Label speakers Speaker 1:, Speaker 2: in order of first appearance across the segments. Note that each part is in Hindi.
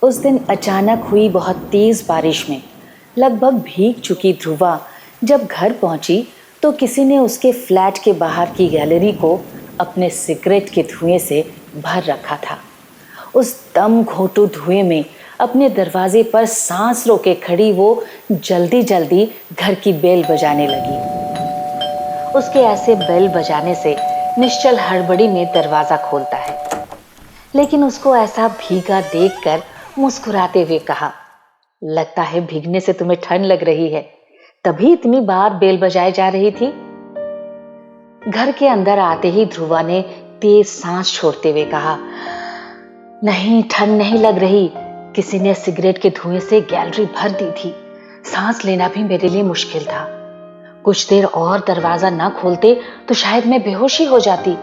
Speaker 1: उस दिन अचानक हुई बहुत तेज बारिश में लगभग भीग चुकी ध्रुवा जब घर पहुंची तो किसी ने उसके फ्लैट के बाहर की गैलरी को अपने सिगरेट के धुएं से भर रखा था। उस दम घोंटू धुएं में अपने दरवाजे पर सांस रोके खड़ी वो जल्दी जल्दी घर की बेल बजाने लगी। उसके ऐसे बेल बजाने से निश्चल हड़बड़ी में दरवाजा खोलता है, लेकिन उसको ऐसा भीगा देखकर मुस्कुराते हुए कहा, लगता है भीगने से तुम्हें ठंड लग रही है, तभी इतनी बार बेल बजाई जा रही थी। घर के अंदर आते ही ध्रुवा ने तेज सांस छोड़ते हुए कहा, नहीं, ठंड नहीं लग रही। किसी ने सिगरेट के धुएं से गैलरी भर दी थी। सांस लेना भी मेरे लिए मुश्किल था। कुछ देर और दरवाजा ना खोलते तो शायद मैं बेहोश ही हो जाती।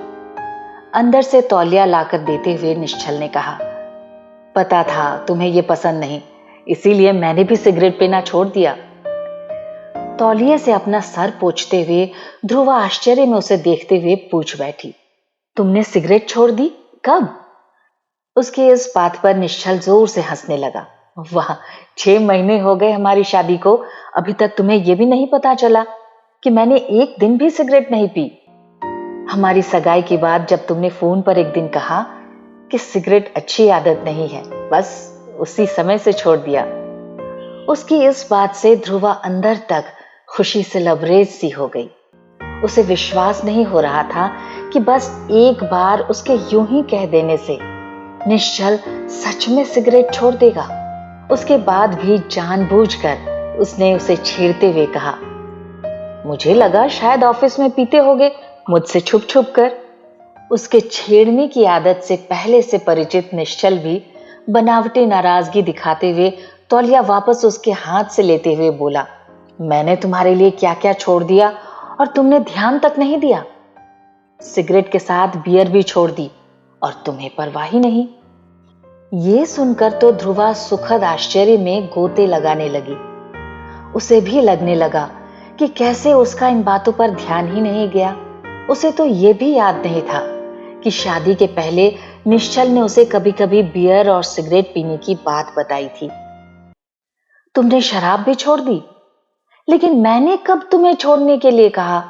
Speaker 1: अंदर से तौलिया लाकर देते हुए निश्चल ने कहा, पता था तुम्हें ये पसंद नहीं, इसीलिए मैंने भी सिगरेट पीना छोड़ दिया। तौलिए से अपना सर पोंछते हुए ध्रुवा आश्चर्य में उसे देखते हुए पूछ बैठी, तुमने सिगरेट छोड़ दी? कब? उसकी इस बात पर निश्चल जोर से हंसने लगा। वाह, 6 महीने हो गए हमारी शादी को, अभी तक तुम्हें यह भी नहीं पता चला कि मैंने एक दिन भी सिगरेट नहीं पी। हमारी सगाई के बाद जब तुमने फोन पर एक दिन कहा कि सिगरेट अच्छी आदत नहीं है, बस उसी समय से छोड़ दिया। उसकी इस बात से ध्रुवा अंदर तक खुशी से लबरेज सी हो गई। उसे विश्वास नहीं हो रहा था कि बस एक बार उसके यूं ही कह देने से निश्चल सच में सिगरेट छोड़ देगा। उसके बाद भी जानबूझकर उसने उसे छेड़ते हुए कहा, मुझे लगा शायद ऑफिस में पीते होगे मुझसे छुप छुप कर। उसके छेड़ने की आदत से पहले से परिचित निश्चल भी बनावटी नाराजगी दिखाते हुए तौलिया वापस उसके हाथ से लेते हुए बोला, मैंने तुम्हारे लिए क्या क्या छोड़ दिया और तुमने ध्यान तक नहीं दिया। सिगरेट के साथ बियर भी छोड़ दी और तुम्हें परवाह ही नहीं। ये सुनकर तो ध्रुवा सुखद आश्चर्य में गोते लगाने लगी। उसे भी लगने लगा कि कैसे उसका इन बातों पर ध्यान ही नहीं गया। उसे तो ये भी याद नहीं था कि शादी के पहले निश्चल ने उसे कभी कभी बियर और सिगरेट पीने की बात बताई थी। तुमने शराब भी छोड़ दी? लेकिन मैंने कब तुम्हें छोड़ने के लिए कहा?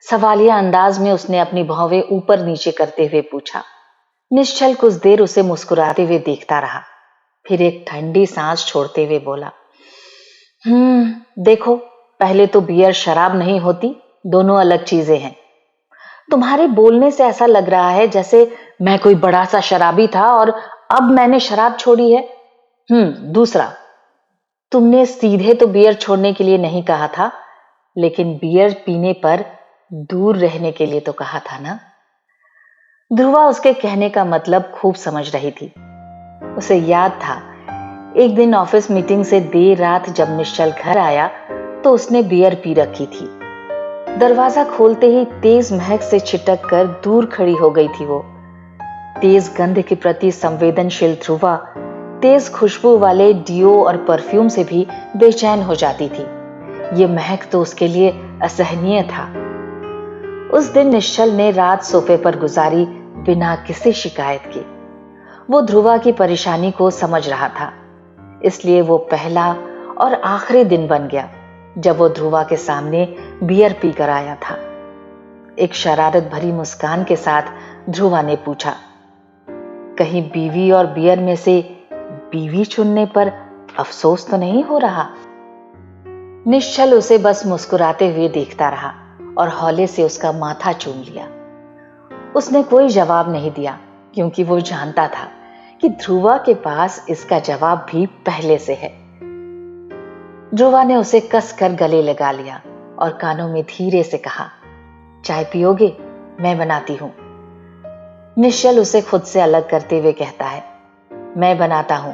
Speaker 1: सवालिया अंदाज में उसने अपनी भौवें ऊपर नीचे करते हुए पूछा। निश्चल कुछ देर उसे मुस्कुराते हुए देखता रहा, फिर एक ठंडी सांस छोड़ते हुए बोला, देखो, पहले तो बियर शराब नहीं होती, दोनों अलग चीजें हैं। तुम्हारे बोलने से ऐसा लग रहा है जैसे मैं कोई बड़ा सा शराबी था और अब मैंने शराब छोड़ी है। दूसरा, तुमने सीधे तो बियर छोड़ने के लिए नहीं कहा था, लेकिन बियर पीने पर दूर रहने के लिए तो कहा था ना। ध्रुवा उसके कहने का मतलब खूब समझ रही थी। उसे याद था एक दिन ऑफिस मीटिंग से देर रात जब निश्चल घर आया तो उसने बियर पी रखी थी। दरवाजा खोलते ही तेज महक से छिटक कर दूर खड़ी हो गई थी वो। तेज गंध के प्रति संवेदनशील ध्रुवा तेज खुशबू वाले डियो और परफ्यूम से भी बेचैन हो जाती थी। ये महक तो उसके लिए असहनीय था। उस दिन निश्चल ने रात सोफे पर गुजारी बिना किसी शिकायत के। वो ध्रुवा की परेशानी को समझ रहा था, इसलिए वो पहला और आखिरी दिन बन गया जब वो ध्रुवा के सामने बियर पी कर आया था। एक शरारत भरी मुस्कान के साथ ध्रुवा ने पूछा, कहीं बीवी और बियर में से बीवी चुनने पर अफसोस तो नहीं हो रहा? निश्चल उसे बस मुस्कुराते हुए देखता रहा और हौले से उसका माथा चूम लिया। उसने कोई जवाब नहीं दिया क्योंकि वो जानता था कि ध्रुवा के पास इसका जवाब भी पहले से है। ध्रुवा ने उसे कसकर गले लगा लिया और कानों में धीरे से कहा, चाय पियोगे? मैं बनाती हूं। निश्चल उसे खुद से अलग करते हुए कहता है, मैं बनाता हूं,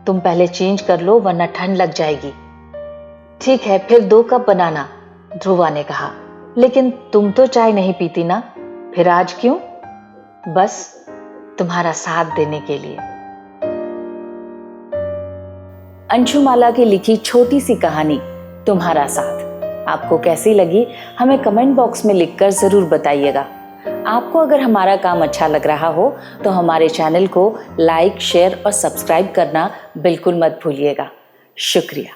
Speaker 1: तुम पहले चेंज कर लो वरना ठंड लग जाएगी। ठीक है, फिर 2 कप बनाना, ध्रुवा ने कहा, लेकिन तुम तो चाय नहीं पीती ना, फिर आज क्यों? बस तुम्हारा साथ देने के लिए। अंशुमाला की लिखी छोटी सी कहानी तुम्हारा साथ आपको कैसी लगी हमें कमेंट बॉक्स में लिखकर जरूर बताइएगा। आपको अगर हमारा काम अच्छा लग रहा हो तो हमारे चैनल को लाइक, शेयर और सब्सक्राइब करना बिल्कुल मत भूलिएगा। शुक्रिया।